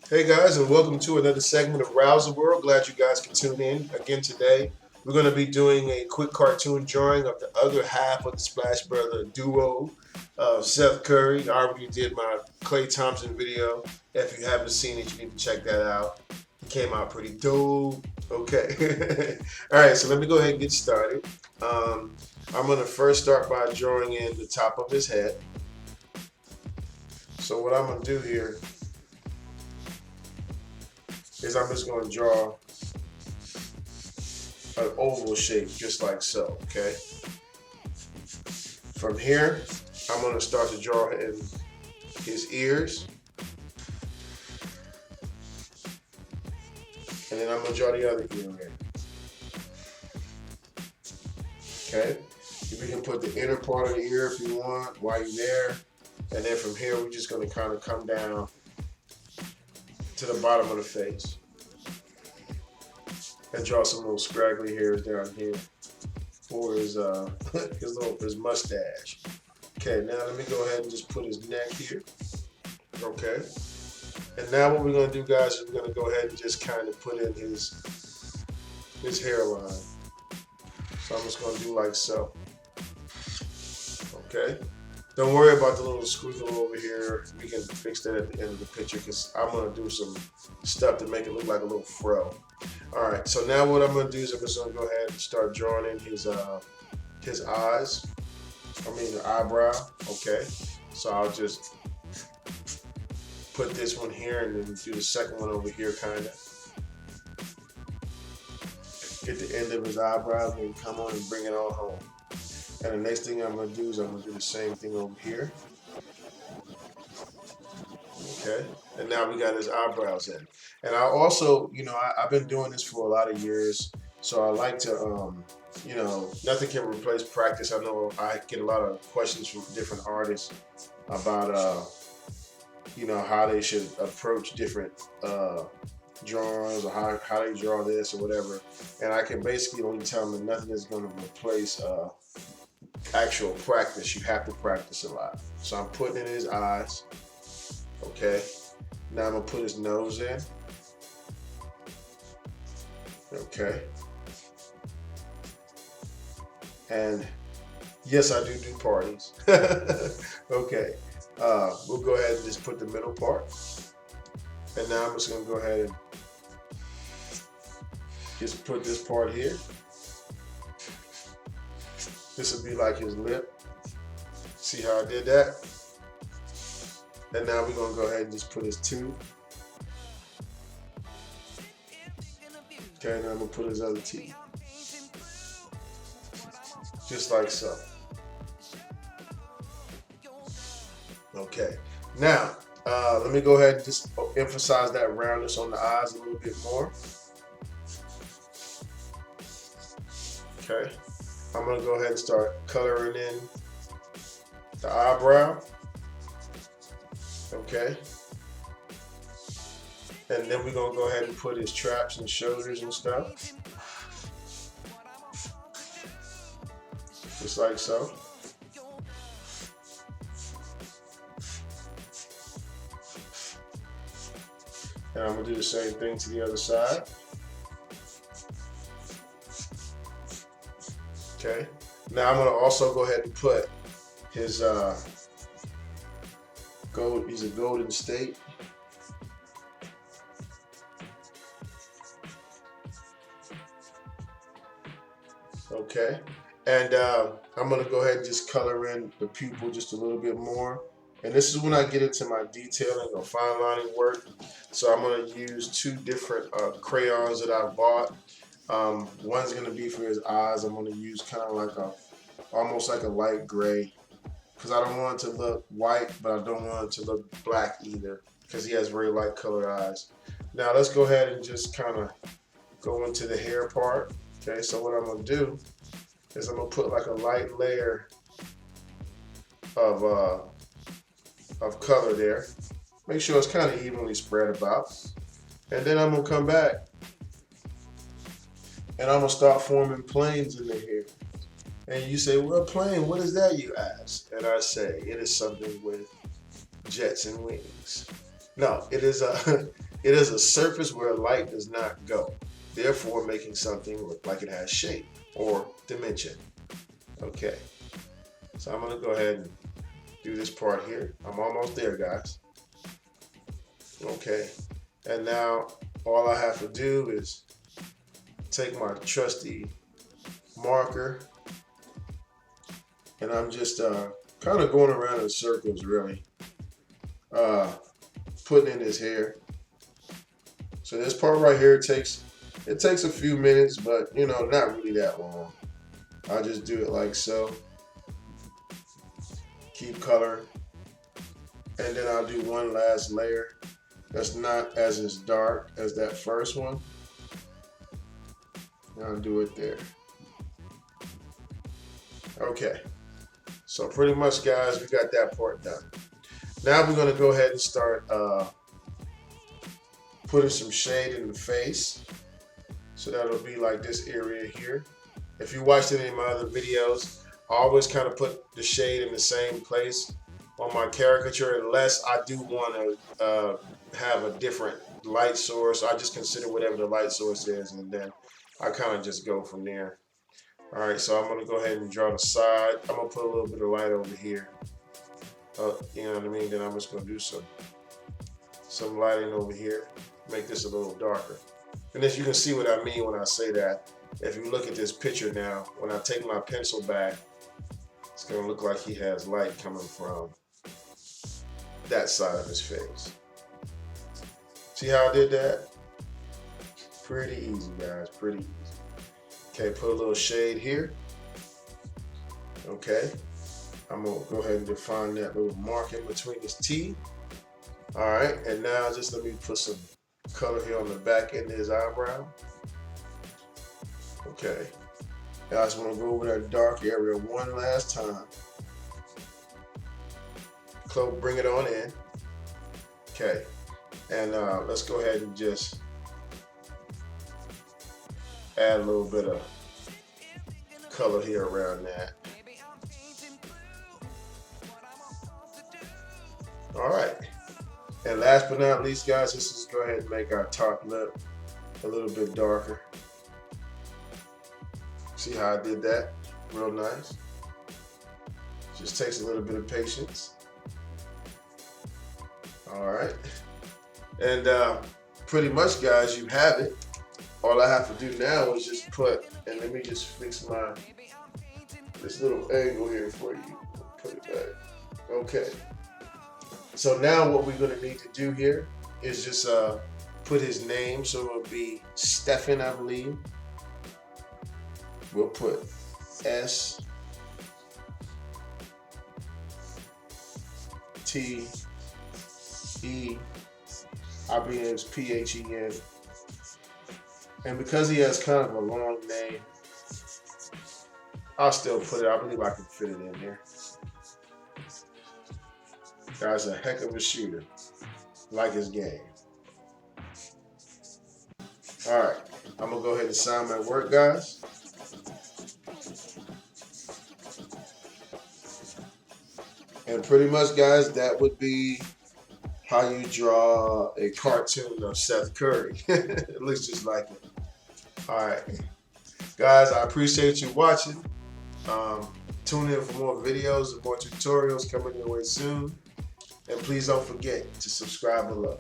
Hey guys, and welcome to another segment of Rowserworld. Glad you guys can tune in again today. We're going to be doing a quick cartoon drawing of the other half of the Splash Brother duo, Seth Curry. I already did my Klay Thompson video. If you haven't seen it, you need to check that out. It came out pretty dope. Okay. All right, so let me go ahead and get started. I'm going to first start by drawing in the top of his head. So what I'm going to do here is I'm just going to draw an oval shape just like so, okay? From here, I'm going to start to draw in his ears. And then I'm going to draw the other ear in. Okay? You can put the inner part of the ear if you want while you're there. And then from here, we're just going to kind of come down to the bottom of the face and draw some little scraggly hairs down here for his his mustache. Okay, now let me go ahead and just put his neck here. Okay, and now what we're gonna do, guys, is we're gonna go ahead and just kind of put in his hairline. So I'm just gonna do like so. Okay. Don't worry about the little squiggle over here. We can fix that at the end of the picture because I'm going to do some stuff to make it look like a little fro. All right, so now what I'm going to do is I'm just going to go ahead and start drawing in his eyes. The eyebrow. Okay, so I'll just put this one here and then do the second one over here, kind of. Get the end of his eyebrow and then come on and bring it all home. And the next thing I'm going to do is I'm going to do the same thing over here. Okay, and now we got his eyebrows in. And I also, I've been doing this for a lot of years, so I like to, nothing can replace practice. I know I get a lot of questions from different artists about, how they should approach different drawings or how they draw this or whatever. And I can basically only tell them that nothing is going to replace actual practice. You have to practice a lot. So I'm putting in his eyes. Okay. Now I'm gonna put his nose in. Okay. And yes, I do parties. Okay. We'll go ahead and just put the middle part. And now I'm just gonna go ahead and just put this part here. This would be like his lip. See how I did that? And now we're gonna go ahead and just put his tooth. Okay, now I'm gonna put his other teeth. Just like so. Okay, now let me go ahead and just emphasize that roundness on the eyes a little bit more. Okay. I'm going to go ahead and start coloring in the eyebrow. Okay. And then we're going to go ahead and put his traps and shoulders and stuff. Just like so. And I'm going to do the same thing to the other side. Okay. Now I'm going to also go ahead and put his gold. He's a Golden State. Okay. And I'm going to go ahead and just color in the pupil just a little bit more. And this is when I get into my detailing or fine lining work. So I'm going to use two different crayons that I bought. One's going to be for his eyes. I'm going to use kind of like almost like a light gray, because I don't want it to look white, but I don't want it to look black either, because he has very light colored eyes. Now let's go ahead and just kind of go into the hair part. Okay, so what I'm going to do is I'm going to put like a light layer of color there. Make sure it's kind of evenly spread about. And then I'm going to come back and I'm going to start forming planes in the hair. And you say, well, plane, what is that, you ask? And I say, it is something with jets and wings. No, it is It is a surface where light does not go, therefore making something look like it has shape or dimension. Okay, so I'm gonna go ahead and do this part here. I'm almost there, guys. Okay, and now all I have to do is take my trusty marker, and I'm just kind of going around in circles, really, putting in his hair. So this part right here takes a few minutes, but you know, not really that long. I'll just do it like so. Keep coloring, and then I'll do one last layer that's not as dark as that first one. I'll do it there. Okay, so pretty much, guys, we got that part done. Now we're gonna go ahead and start putting some shade in the face. So that'll be like this area here. If you watched any of my other videos, I always kind of put the shade in the same place on my caricature, unless I do want to have a different light source. I just consider whatever the light source is, and then I kind of just go from there. All right, so I'm gonna go ahead and draw the side. I'm gonna put a little bit of light over here. You know what I mean? Then I'm just gonna do some lighting over here, make this a little darker. And as you can see what I mean when I say that, if you look at this picture now, when I take my pencil back, it's gonna look like he has light coming from that side of his face. See how I did that? Pretty easy, guys, pretty easy. Okay, put a little shade here. Okay, I'm gonna go ahead and define that little mark in between his teeth. All right, and now just let me put some color here on the back end of his eyebrow. Okay, now I just want to go over that dark area one last time. Bring it on in. Okay, and let's go ahead and just add a little bit of color here around that. All right. And last but not least, guys, let's just go ahead and make our top lip a little bit darker. See how I did that? Real nice. Just takes a little bit of patience. All right. And pretty much, guys, you have it. All I have to do now is just put, and let me just fix this little angle here for you. Put it back. Okay. So now what we're gonna need to do here is just put his name. So it'll be Stefan, I believe. We'll put S T E, I believe it's PHEN. And because he has kind of a long name, I'll still put it. I believe I can fit it in there. Guy's a heck of a shooter. Like his game. All right, I'm gonna go ahead and sign my work, guys. And pretty much, guys, that would be how you draw a cartoon of Seth Curry. It looks just like it. All right, guys, I appreciate you watching. Tune in for more videos and more tutorials coming your way soon. And please don't forget to subscribe below.